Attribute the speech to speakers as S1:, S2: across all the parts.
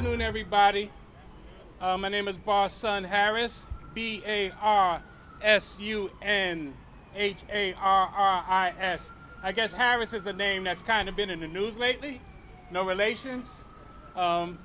S1: afternoon, everybody. My name is Barsun Harris, Barsunharris. I guess Harris is a name that's kind of been in the news lately. No relations. I'm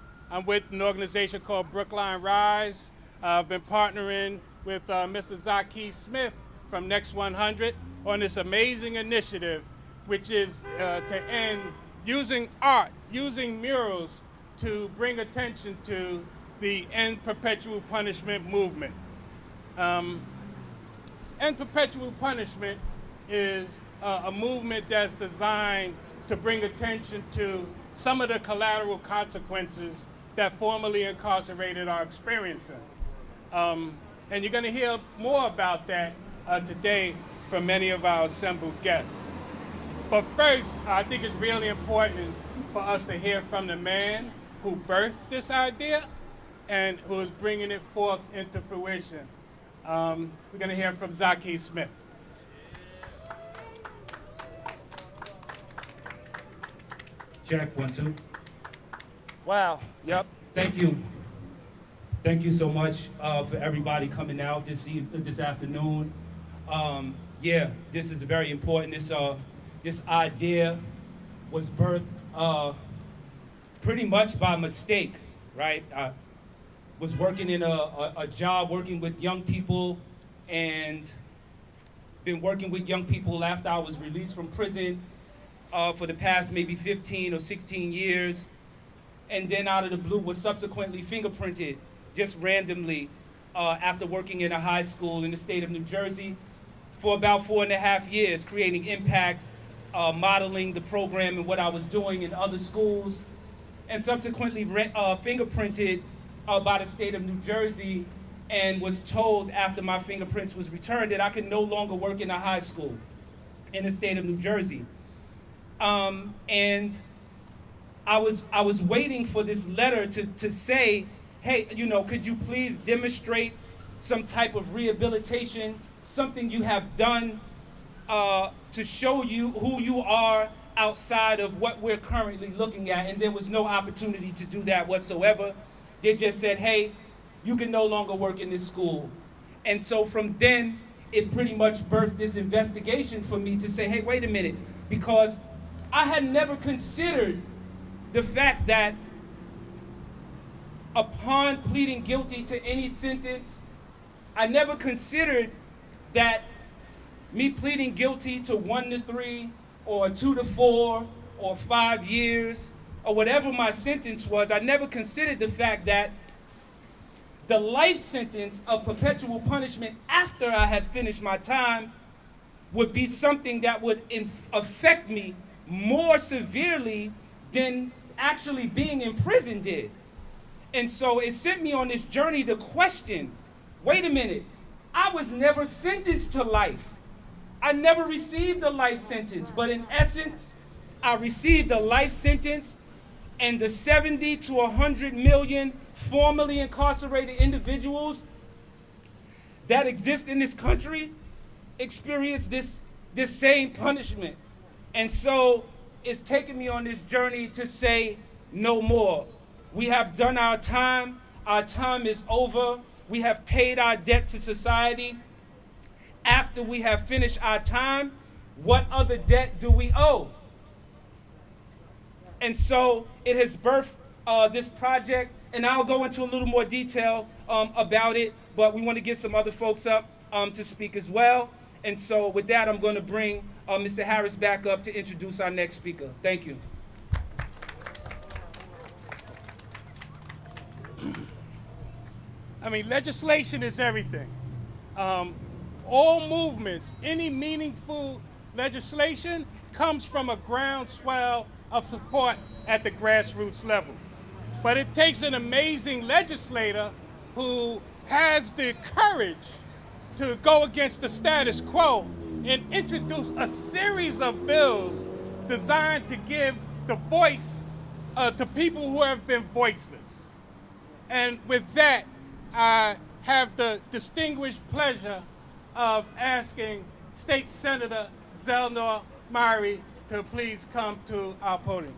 S1: with an organization called Brookline Rise. I've been partnering with Mr. Zaki Smith from Next 100 on this amazing initiative, which is to end using art, using murals to bring attention to the End Perpetual Punishment movement. End Perpetual Punishment is a movement that's designed to bring attention to some of the collateral consequences that formerly incarcerated are experiencing. And you're going to hear more about that today from many of our assembled guests. But first, I think it's really important for us to hear from the man who birthed this idea and who is bringing it forth into fruition. We're going to hear from Zaki Smith.
S2: Check, 1, 2.
S1: Wow, yep.
S2: Thank you. Thank you so much for everybody coming out this afternoon. Yeah, this is very important. This idea was birthed pretty much by mistake, right? I was working in a job working with young people and been working with young people after I was released from prison for the past maybe 15 or 16 years. And then out of the blue was subsequently fingerprinted just randomly after working in a high school in the state of New Jersey for about 4.5 years, creating impact, modeling the program and what I was doing in other schools, and subsequently fingerprinted by the state of New Jersey, and was told after my fingerprints was returned that I could no longer work in a high school in the state of New Jersey. And I was waiting for this letter to say, hey, could you please demonstrate some type of rehabilitation, something you have done to show you who you are outside of what we're currently looking at. And there was no opportunity to do that whatsoever. They just said, hey, you can no longer work in this school. And so from then, it pretty much birthed this investigation for me to say, hey, wait a minute, because I had never considered the fact that upon pleading guilty to any sentence, I never considered that me pleading guilty to 1 to 3 or 2 to 4 or 5 years or whatever my sentence was, I never considered the fact that the life sentence of perpetual punishment after I had finished my time would be something that would affect me more severely than actually being in prison did. And so it sent me on this journey to question, wait a minute, I was never sentenced to life. I never received a life sentence, but in essence, I received a life sentence, and the 70 to 100 million formerly incarcerated individuals that exist in this country experience this same punishment. And so it's taken me on this journey to say no more. We have done our time is over. We have paid our debt to society. After we have finished our time, what other debt do we owe? And so it has birthed this project, and I'll go into a little more detail about it, but we want to get some other folks up to speak as well. And so with that, I'm going to bring Mr. Harris back up to introduce our next speaker. Thank you.
S1: I mean, legislation is everything. All movements, any meaningful legislation comes from a groundswell of support at the grassroots level. But it takes an amazing legislator who has the courage to go against the status quo and introduce a series of bills designed to give the voice to people who have been voiceless. And with that, I have the distinguished pleasure of asking State Senator Zelnor Mari to please come to our podium.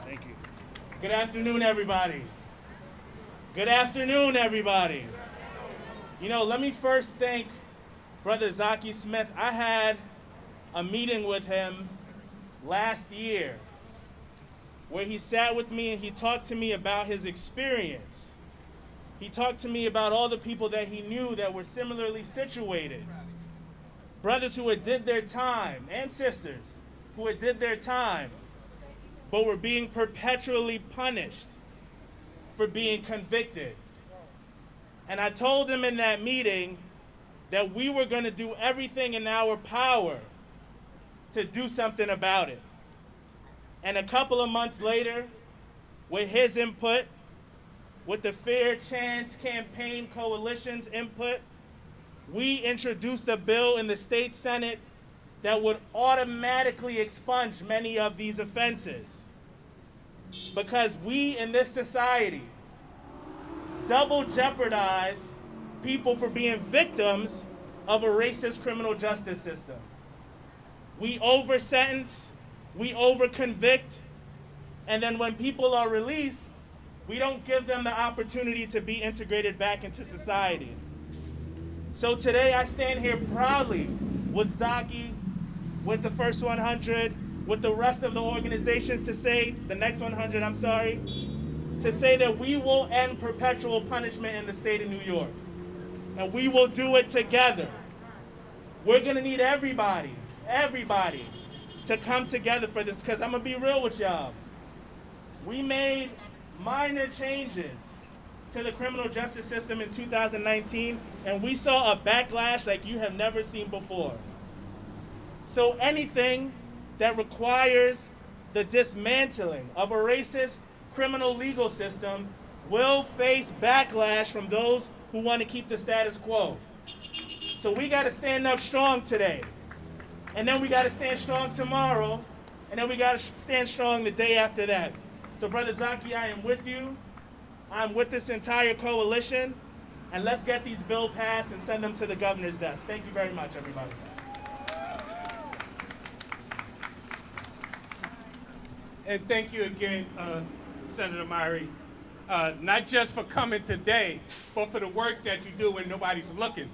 S3: Thank you. Good afternoon, everybody. Good afternoon, everybody. You know, let me first thank Brother Zaki Smith. I had a meeting with him last year where he sat with me and he talked to me about his experience. He talked to me about all the people that he knew that were similarly situated. Brothers who had did their time, and sisters who had did their time, but were being perpetually punished for being convicted. And I told him in that meeting that we were going to do everything in our power to do something about it. And a couple of months later, with his input, with the Fair Chance Campaign Coalition's input, we introduced a bill in the state Senate that would automatically expunge many of these offenses. Because we in this society double jeopardize people for being victims of a racist criminal justice system. We over-sentence, we over-convict, and then when people are released, we don't give them the opportunity to be integrated back into society. So today I stand here proudly with Zaki, with the first 100, with the rest of the organizations to say, the next 100, I'm sorry, to say that we will end perpetual punishment in the state of New York. And we will do it together. We're gonna need everybody to come together for this, because I'm gonna be real with y'all. We made minor changes to the criminal justice system in 2019, and we saw a backlash like you have never seen before. So anything that requires the dismantling of a racist criminal legal system will face backlash from those who want to keep the status quo. So we got to stand up strong today. And then we got to stand strong tomorrow. And then we got to stand strong the day after that. So Brother Zaki, I am with you. I'm with this entire coalition. And let's get these bills passed and send them to the governor's desk. Thank you very much, everybody.
S1: And thank you again, Senator Myrie, not just for coming today, but for the work that you do when nobody's looking.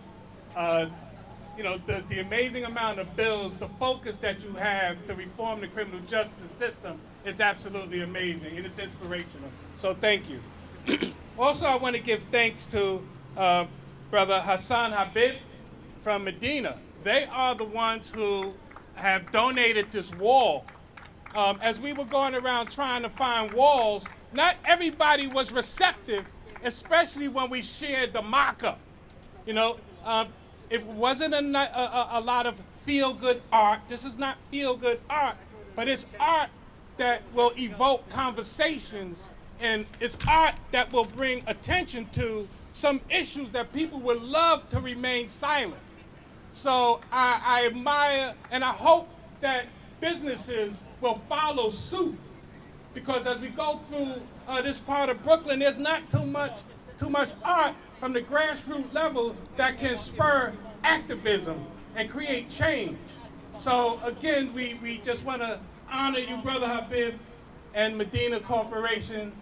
S1: You know, the amazing amount of bills, the focus that you have to reform the criminal justice system is absolutely amazing, and it's inspirational. So thank you. Also, I want to give thanks to Brother Hassan Habib from Medina. They are the ones who have donated this wall. As we were going around trying to find walls, not everybody was receptive, especially when we shared the mock-up. You know, it wasn't a lot of feel-good art. This is not feel-good art, but it's art that will evoke conversations, and it's art that will bring attention to some issues that people would love to remain silent. So I admire, and I hope that businesses will follow suit, because as we go through this part of Brooklyn, there's not too much art from the grassroots level that can spur activism and create change. So again, we just want to honor you, Brother Habib, and Medina Corporation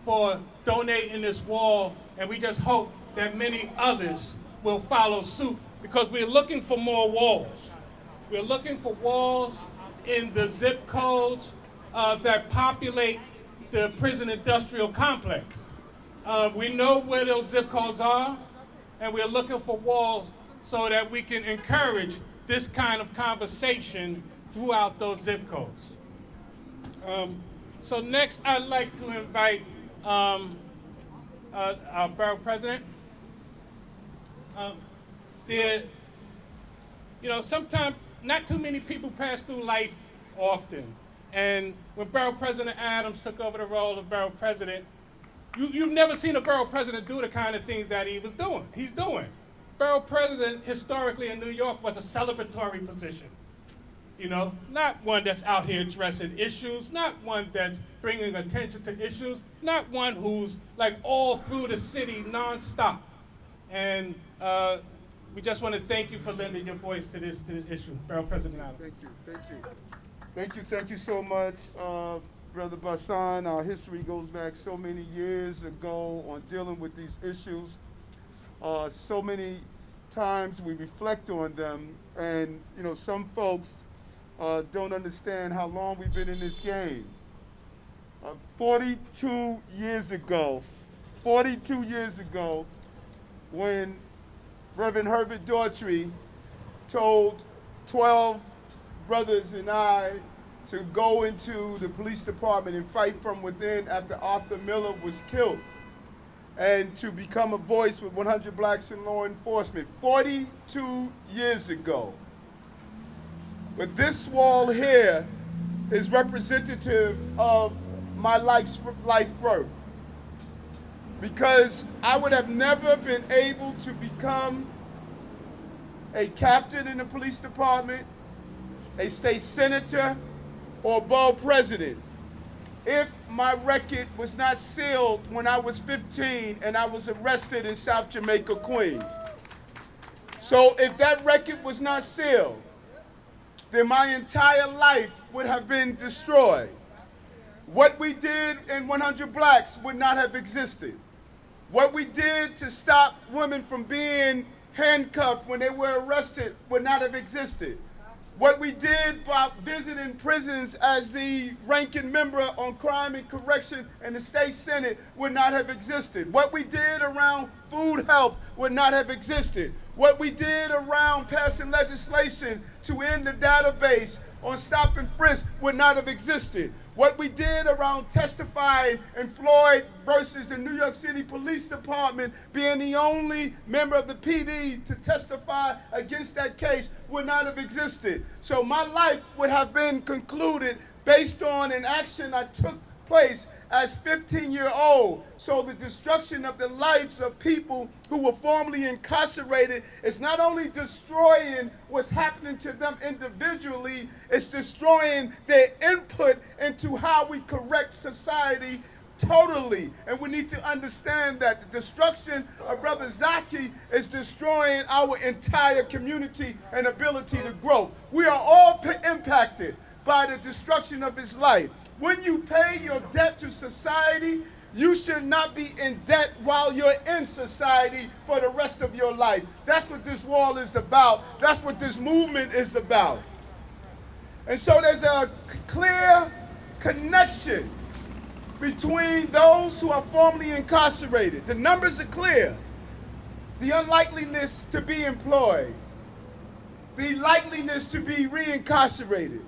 S1: for donating this wall, and we just hope that many others will follow suit, because we're looking for more walls. We're looking for walls in the zip codes that populate the prison industrial complex. We know where those zip codes are, and we're looking for walls so that we can encourage this kind of conversation throughout those zip codes. So next, I'd like to invite our Borough President. You know, sometimes not too many people pass through life often. And when Borough President Adams took over the role of Borough President, you've never seen a Borough President do the kind of things that he's doing. Borough President, historically in New York, was a celebratory position. You know, not one that's out here addressing issues, not one that's bringing attention to issues, not one who's like all through the city nonstop. And we just want to thank you for lending your voice to this issue, Borough President Adams.
S4: Thank you so much. Brother Bassan, our history goes back so many years ago on dealing with these issues. So many times we reflect on them, and you know, some folks don't understand how long we've been in this game. 42 years ago, when Reverend Herbert Daughtry told 12 brothers and I to go into the police department and fight from within after Arthur Miller was killed, and to become a voice with 100 blacks in law enforcement, 42 years ago. But this wall here is representative of my life work, because I would have never been able to become a captain in the police department, a state senator, or borough president if my record was not sealed when I was 15 and I was arrested in South Jamaica, Queens. So if that record was not sealed, then my entire life would have been destroyed. What we did in 100 Blacks would not have existed. What we did to stop women from being handcuffed when they were arrested would not have existed. What we did by visiting prisons as the ranking member on crime and correction in the state senate would not have existed. What we did around food health would not have existed. What we did around passing legislation to end the database on stop and frisk would not have existed. What we did around testifying in Floyd versus the New York City Police Department, being the only member of the PD to testify against that case, would not have existed. So my life would have been concluded based on an action that took place as 15-year-old. So the destruction of the lives of people who were formerly incarcerated is not only destroying what's happening to them individually, it's destroying their input into how we correct society totally. And we need to understand that the destruction of Brother Zaki is destroying our entire community and ability to grow. We are all impacted by the destruction of his life. When you pay your debt to society, you should not be in debt while you're in society for the rest of your life. That's what this wall is about. That's what this movement is about. And so there's a clear connection between those who are formerly incarcerated. The numbers are clear. The unlikeliness to be employed, the likeliness to be reincarcerated,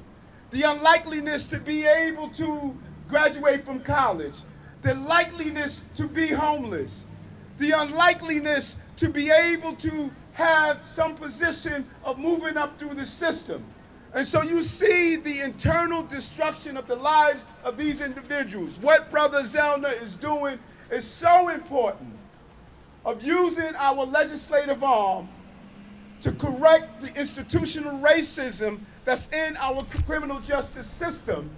S4: the unlikeliness to be able to graduate from college, the likeliness to be homeless, the unlikeliness to be able to have some position of moving up through the system. And so you see the internal destruction of the lives of these individuals. What Brother Zellner is doing is so important, of using our legislative arm to correct the institutional racism that's in our criminal justice system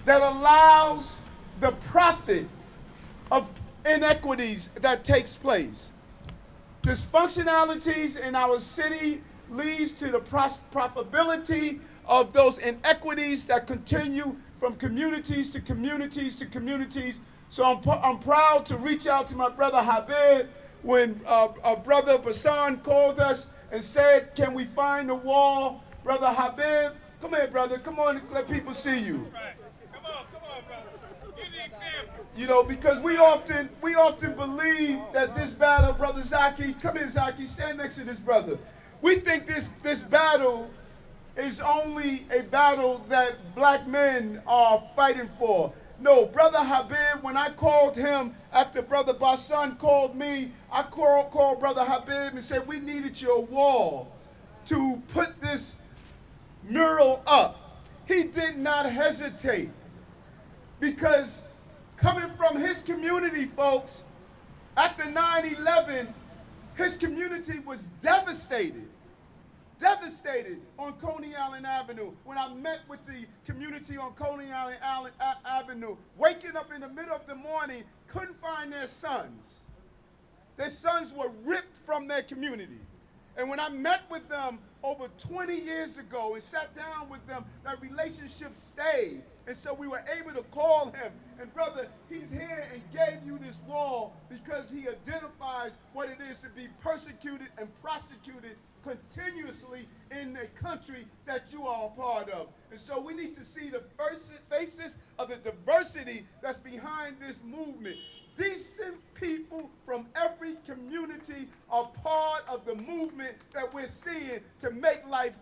S4: that allows the profit of inequities that takes place. Dysfunctionalities in our city leads to the profitability of those inequities that continue from communities to communities to communities. So I'm proud to reach out to my brother Habib when Brother Bassan called us and said, can we find a wall? Brother Habib, come here, brother. Come on, let people see you.
S1: Right. Come on, brother. Give the example.
S4: You know, because we often believe that this battle, Brother Zaki, come here, Zaki, stand next to this brother. We think this battle is only a battle that black men are fighting for. No, Brother Habib, when I called him after Brother Bassan called me, I called Brother Habib and said, we needed your wall to put this mural up. He did not hesitate, because coming from his community, folks, after 9/11, his community was devastated on Coney Island Avenue. When I met with the community on Coney Island Avenue, waking up in the middle of the morning, couldn't find their sons. Their sons were ripped from their community. And when I met with them over 20 years ago and sat down with them, that relationship stayed. And so we were able to call him. And brother, he's here and gave you this wall because he identifies what it is to be persecuted and prosecuted continuously in a country that you are a part of. And so we need to see the faces of the diversity that's behind this movement. Decent people from every community are part of the movement that we're seeing to make life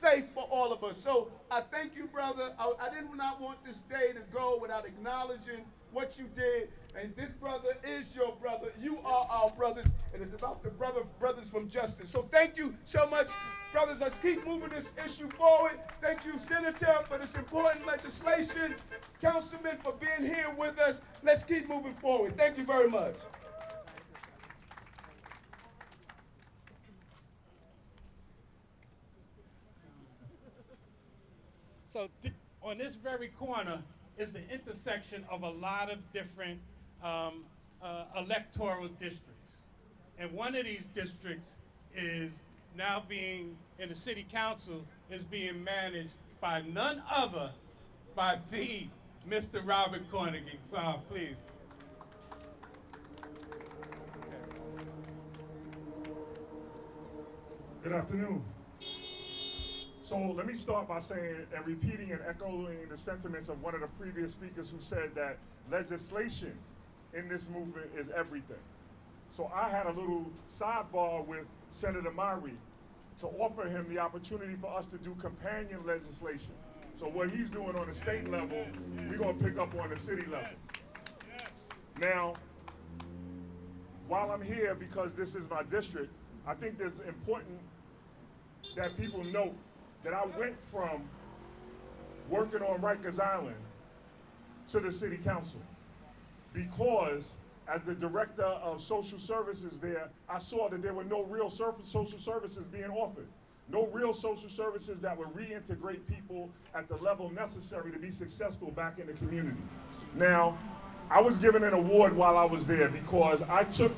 S4: safe for all of us. So I thank you, brother. I did not want this day to go without acknowledging what you did. And this brother is your brother. You are our brothers. And it's about the brothers from justice. So thank you so much, brothers. Let's keep moving this issue forward. Thank you, Senator, for this important legislation. Councilman, for being here with us. Let's keep moving forward. Thank you very much.
S1: So on this very corner is the intersection of a lot of different electoral districts. And one of these districts is now being, in the city council, is being managed by none other by the Mr. Robert Cornigan. Please.
S5: Good afternoon. So let me start by saying and repeating and echoing the sentiments of one of the previous speakers who said that legislation in this movement is everything. So I had a little sidebar with Senator Myrie to offer him the opportunity for us to do companion legislation. So what he's doing on the state level, we're gonna pick up on the city level. Now, while I'm here, because this is my district, I think it's important that people know that I went from working on Rikers Island to the city council because as the director of social services there, I saw that there were no real social services being offered. No real social services that would reintegrate people at the level necessary to be successful back in the community. Now, I was given an award while I was there because I took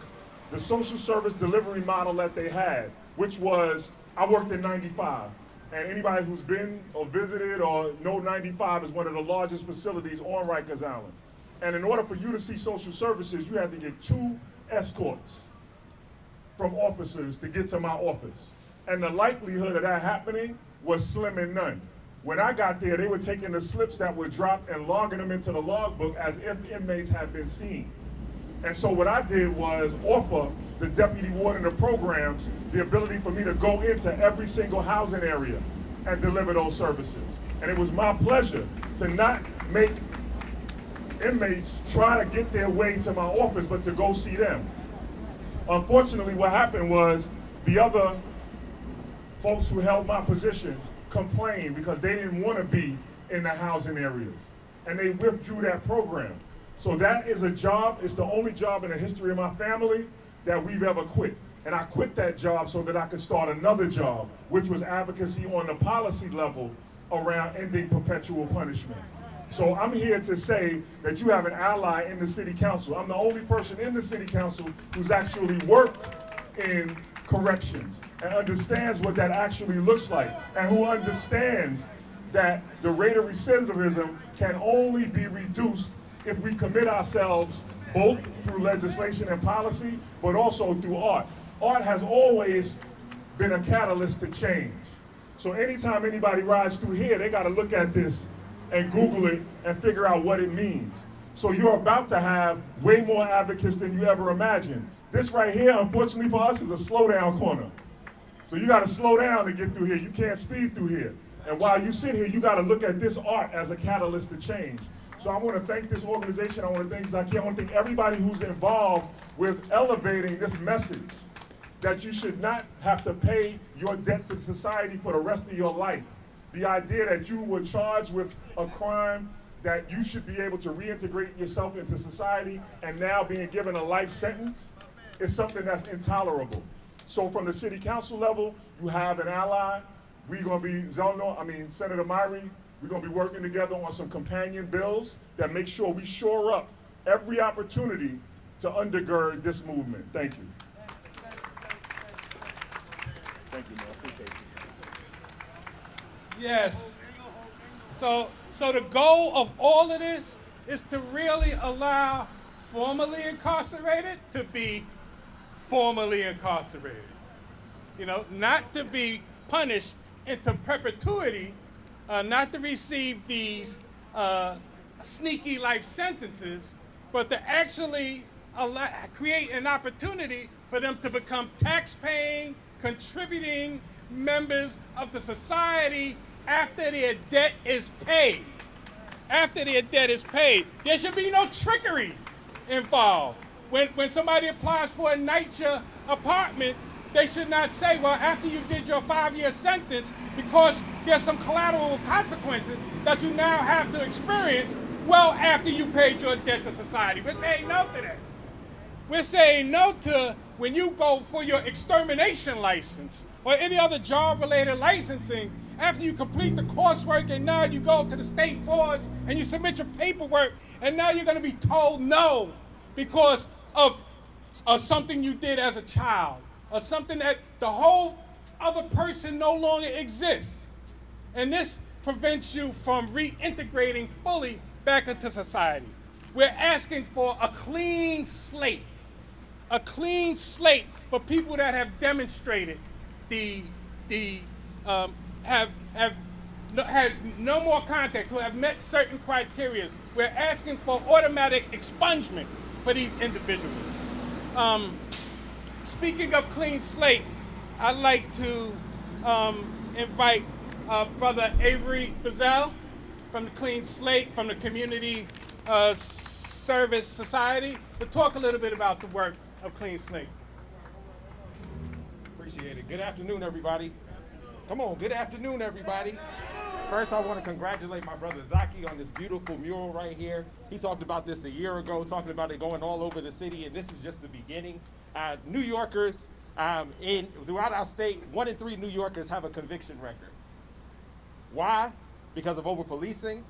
S5: the social service delivery model that they had, which was, I worked in 95. And anybody who's been or visited or know 95 is one of the largest facilities on Rikers Island. And in order for you to see social services, you had to get 2 escorts from officers to get to my office. And the likelihood of that happening was slim and none. When I got there, they were taking the slips that were dropped and logging them into the logbook as if inmates had been seen. And so what I did was offer the deputy warden of programs the ability for me to go into every single housing area and deliver those services. And it was my pleasure to not make inmates try to get their way to my office, but to go see them. Unfortunately, what happened was the other folks who held my position complained because they didn't want to be in the housing areas. And they withdrew that program. So that is a job, it's the only job in the history of my family that we've ever quit. And I quit that job so that I could start another job, which was advocacy on the policy level around ending perpetual punishment. So I'm here to say that you have an ally in the city council. I'm the only person in the city council who's actually worked in corrections and understands what that actually looks like, and who understands that the rate of recidivism can only be reduced if we commit ourselves both through legislation and policy, but also through art. Art has always been a catalyst to change. So anytime anybody rides through here, they gotta look at this and Google it and figure out what it means. So you're about to have way more advocates than you ever imagined. This right here, unfortunately for us, is a slow down corner. So you gotta slow down to get through here. You can't speed through here. And while you sit here, you gotta look at this art as a catalyst to change. So I want to thank this organization. I want to thank Zaki. I want to thank everybody who's involved with elevating this message that you should not have to pay your debt to society for the rest of your life. The idea that you were charged with a crime, that you should be able to reintegrate yourself into society, and now being given a life sentence is something that's intolerable. So from the city council level, you have an ally. We're going to be, Senator Myrie, we're going to be working together on some companion bills that make sure we shore up every opportunity to undergird this movement. Thank you. Thank you, man. I appreciate you.
S1: Yes. So So the goal of all of this is to really allow formerly incarcerated to be formally incarcerated. You know, not to be punished into perpetuity, not to receive these sneaky life sentences, but to actually create an opportunity for them to become tax-paying, contributing members of the society after their debt is paid. After their debt is paid. There should be no trickery involved. When somebody applies for a NYCHA apartment, they should not say, well, after you did your 5-year sentence, because there's some collateral consequences that you now have to experience, well, after you paid your debt to society. We're saying no to that. We're saying no to when you go for your extermination license or any other job-related licensing, after you complete the coursework and now you go to the state boards and you submit your paperwork, and now you're going to be told no because of something you did as a child, or something that the whole other person no longer exists. And this prevents you from reintegrating fully back into society. We're asking for a clean slate for people that have demonstrated have had no more context, who have met certain criteria. We're asking for automatic expungement for these individuals. Speaking of clean slate, I'd like to invite Brother Avery Bazell from the Clean Slate, from the Community Service Society, to talk a little bit about the work of Clean Slate.
S6: Appreciate it. Good afternoon, everybody. Come on, good afternoon, everybody. First, I want to congratulate my brother Zaki on this beautiful mural right here. He talked about this a year ago, talking about it going all over the city, and this is just the beginning. New Yorkers, throughout our state, 1 in 3 New Yorkers have a conviction record. Why? Because of over-policing,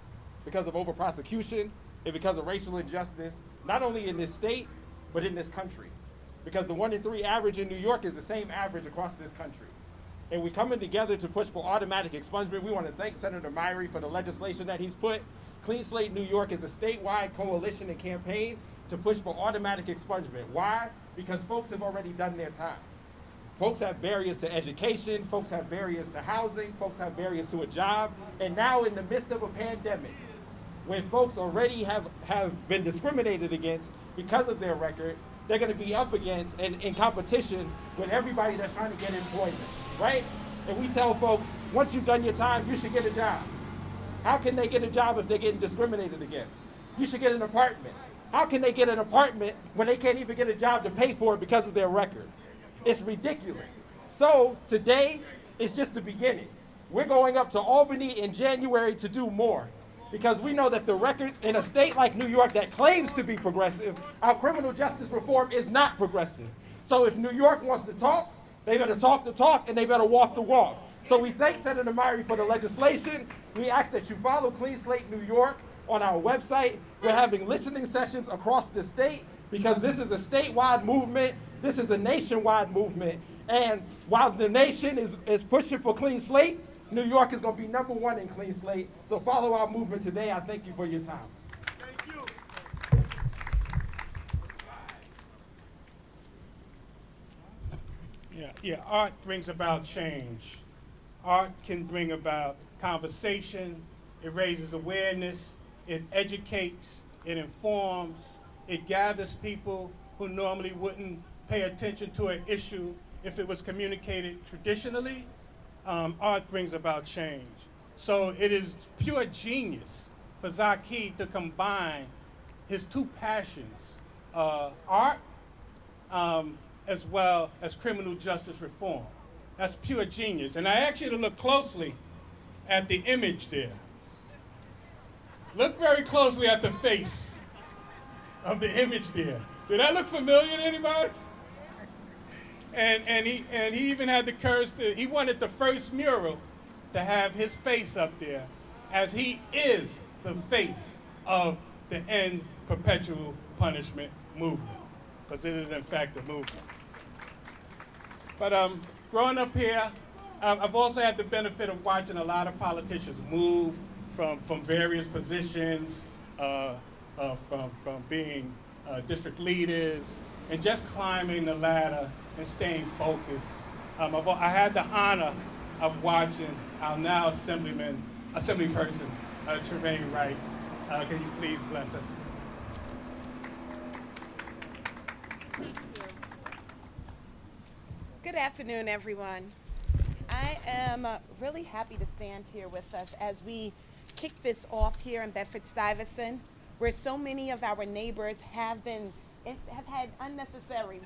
S6: because of over-prosecution, and because of racial injustice, not only in this state, but in this country. Because the 1 in 3 average in New York is the same average across this country. And we're coming together to push for automatic expungement. We want to thank Senator Myrie for the legislation that he's put. Clean Slate New York is a statewide coalition and campaign to push for automatic expungement. Why? Because folks have already done their time. Folks have barriers to education, folks have barriers to housing, folks have barriers to a job, and now in the midst of a pandemic, when folks already have been discriminated against because of their record, they're going to be up against and in competition with everybody that's trying to get employment, right? And we tell folks, once you've done your time, you should get a job. How can they get a job if they're getting discriminated against? You should get an apartment. How can they get an apartment when they can't even get a job to pay for it because of their record? It's ridiculous. So today is just the beginning. We're going up to Albany in January to do more, because we know that the record in a state like New York that claims to be progressive, our criminal justice reform is not progressive. So if New York wants to talk, they better talk the talk and they better walk the walk. So we thank Senator Myrie for the legislation. We ask that you follow Clean Slate New York on our website. We're having listening sessions across the state because this is a statewide movement. This is a nationwide movement. And while the nation is pushing for Clean Slate, New York is going to be #1 in Clean Slate. So follow our movement today. I thank you for your time.
S4: Thank you.
S1: Yeah, art brings about change. Art can bring about conversation, it raises awareness, it educates, it informs, it gathers people who normally wouldn't pay attention to an issue if it was communicated traditionally. Art brings about change. So it is pure genius for Zaki to combine his two passions, art as well as criminal justice reform. That's pure genius. And I ask you to look closely at the image there. Look very closely at the face of the image there. Did that look familiar to anybody? And he even had the courage to, he wanted the first mural to have his face up there, as he is the face of the End Perpetual Punishment movement, because it is in fact a movement. But growing up here, I've also had the benefit of watching a lot of politicians move from various positions, from being district leaders, and just climbing the ladder and staying focused. I had the honor of watching our now assembly person, Tremaine Wright. Can you please bless us?
S7: Good afternoon, everyone. I am really happy to stand here with us as we kick this off here in Bedford-Stuyvesant, where so many of our neighbors have had unnecessary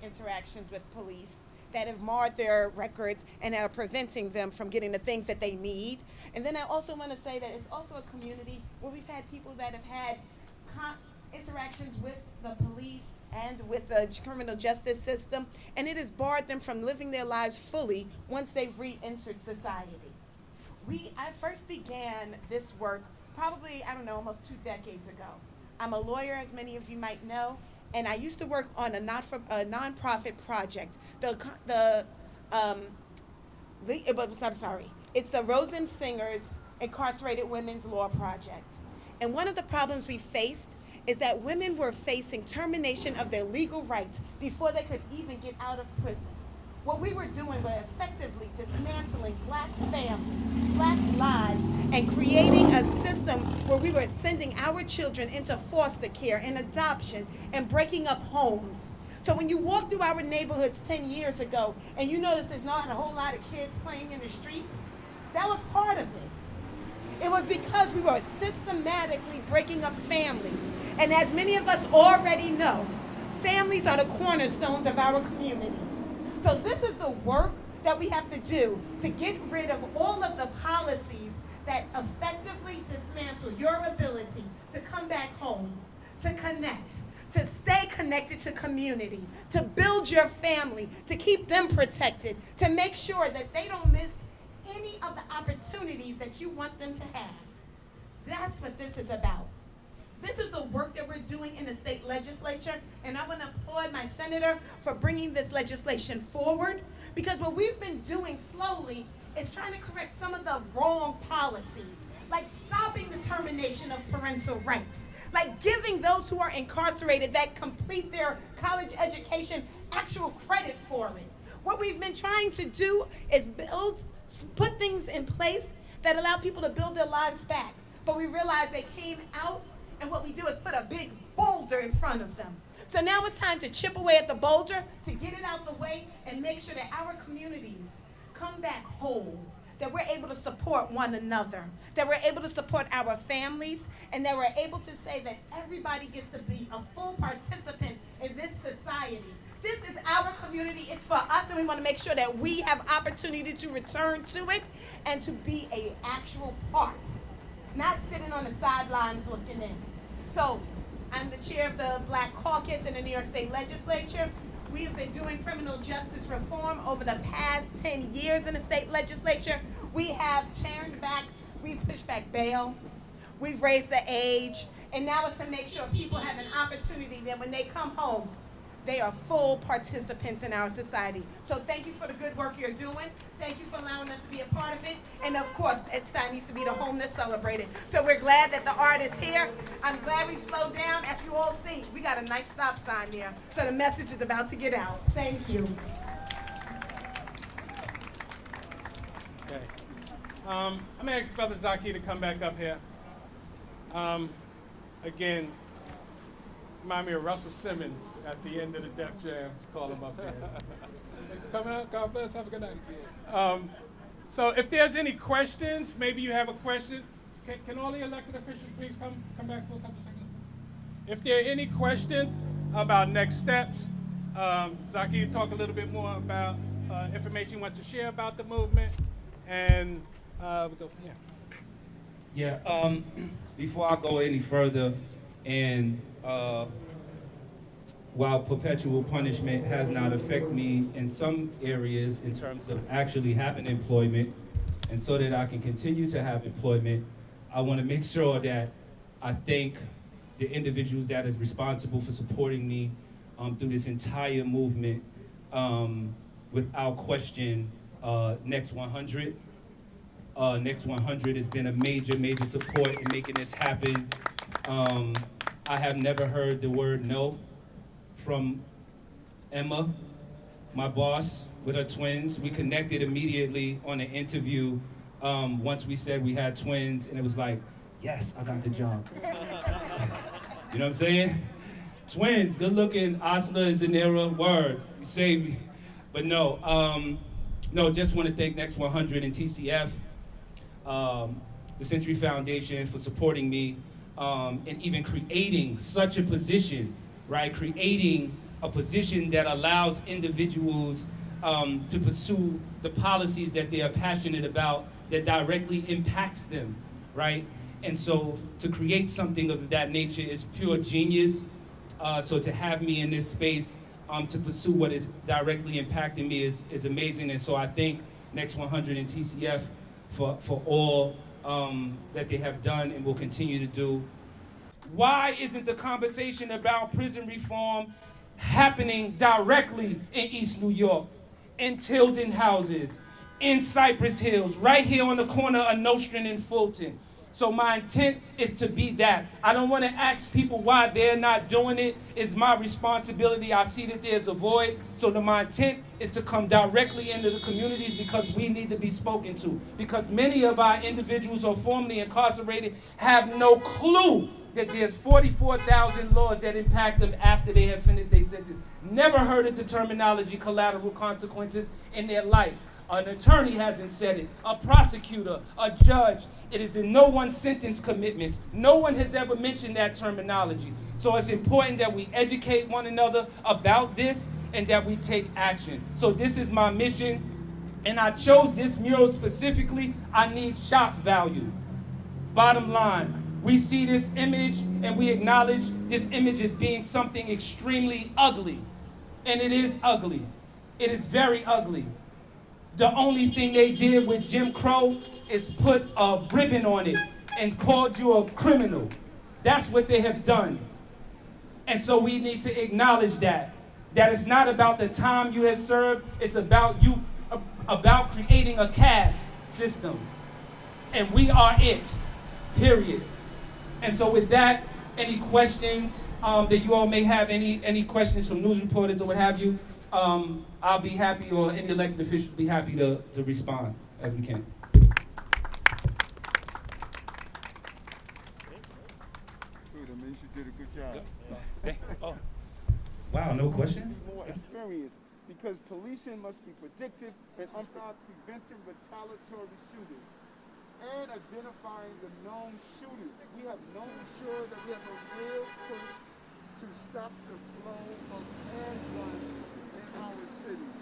S7: interactions with police that have marred their records and are preventing them from getting the things that they need. And then I also want to say that it's also a community where we've had people that have had interactions with the police and with the criminal justice system, and it has barred them from living their lives fully once they've re-entered society. I first began this work probably, almost 2 decades ago. I'm a lawyer, as many of you might know, and I used to work on a nonprofit project. It's the Rosen Singer's Incarcerated Women's Law Project. And one of the problems we faced is that women were facing termination of their legal rights before they could even get out of prison. What we were doing was effectively dismantling Black families, Black lives, and creating a system where we were sending our children into foster care and adoption and breaking up homes. So when you walk through our neighborhoods 10 years ago and you notice there's not a whole lot of kids playing in the streets, that was part of it. It was because we were systematically breaking up families. And as many of us already know, families are the cornerstones of our communities. So this is the work that we have to do to get rid of all of the policies that effectively dismantle your ability to come back home, to connect, to stay connected to community, to build your family, to keep them protected, to make sure that they don't miss any of the opportunities that you want them to have. That's what this is about. This is the work that we're doing in the state legislature, and I want to applaud my senator for bringing this legislation forward, because what we've been doing slowly is trying to correct some of the wrong policies, like stopping the termination of parental rights, like giving those who are incarcerated that complete their college education actual credit for it. What we've been trying to do is put things in place that allow people to build their lives back. But we realized they came out, and what we do is put a big boulder in front of them. So now it's time to chip away at the boulder, to get it out the way, and make sure that our communities come back whole, that we're able to support one another, that we're able to support our families, and that we're able to say that everybody gets to be a full participant in this society. This is our community, it's for us, and we want to make sure that we have opportunity to return to it and to be an actual part, not sitting on the sidelines looking in. So I'm the chair of the Black Caucus in the New York State Legislature. We have been doing criminal justice reform over the past 10 years in the state legislature. We have we've pushed back bail, we've raised the age, and now it's to make sure people have an opportunity that when they come home, they are full participants in our society. So thank you for the good work you're doing. Thank you for allowing us to be a part of it. And of course, Bed-Stuy needs to be the home that's celebrated. So we're glad that the art is here. I'm glad we slowed down. As you all see, we got a nice stop sign here. So the message is about to get out. Thank you.
S1: Okay. I'm gonna ask Brother Zaki to come back up here. Again, remind me of Russell Simmons at the end of the Def Jam. Call him up here. Thanks for coming out. God bless. Have a good night. So if there's any questions, maybe you have a question. Can all the elected officials please come back for a couple seconds? If there are any questions about next steps, Zaki talk a little bit more about information he wants to share about the movement, and we'll go from here.
S2: Yeah, before I go any further, and while perpetual punishment has not affected me in some areas in terms of actually having employment, and so that I can continue to have employment, I want to make sure that I thank the individuals that is responsible for supporting me through this entire movement. Without question, Next 100, Next 100 has been a major, major support in making this happen. I have never heard the word no from Emma, my boss, with her twins. We connected immediately on an interview once we said we had twins, and it was like, yes, I got the job. You know what I'm saying? Twins, good looking, Asla and Zanera, word, you saved me. But no, just want to thank Next 100 and TCF, the Century Foundation for supporting me, and even creating such a position, right? Creating a position that allows individuals to pursue the policies that they are passionate about that directly impacts them, right? And so to create something of that nature is pure genius. So to have me in this space to pursue what is directly impacting me is amazing. And so I thank Next 100 and TCF for all that they have done and will continue to do. Why isn't the conversation about prison reform happening directly in East New York, in Tilden houses, in Cypress Hills, right here on the corner of Nostrand and Fulton? So my intent is to be that. I don't want to ask people why they're not doing it. It's my responsibility. I see that there's a void. So my intent is to come directly into the communities because we need to be spoken to. Because many of our individuals who are formerly incarcerated have no clue that there's 44,000 laws that impact them after they have finished their sentence. Never heard of the terminology collateral consequences in their life. An attorney hasn't said it, a prosecutor, a judge. It is in no one's sentence commitment. No one has ever mentioned that terminology. So it's important that we educate one another about this and that we take action. So this is my mission, and I chose this mural specifically. I need shock value. Bottom line, we see this image and we acknowledge this image as being something extremely ugly. And it is ugly. It is very ugly. The only thing they did with Jim Crow is put a ribbon on it and called you a criminal. That's what they have done. And so we need to acknowledge that it's not about the time you have served, it's about you, about creating a caste system. And we are it, period. And so with that, any questions that you all may have, any questions from news reporters or what have you, I'll be happy, or any elected official will be happy to respond as we can.
S4: Good, I mean, you did a good job.
S2: Oh. Wow, no questions?
S4: More experience, because policing must be predictive and preventing retaliatory shootings and identifying the known shooters. We have no sure that we have a real push to stop the flow of handguns in our city.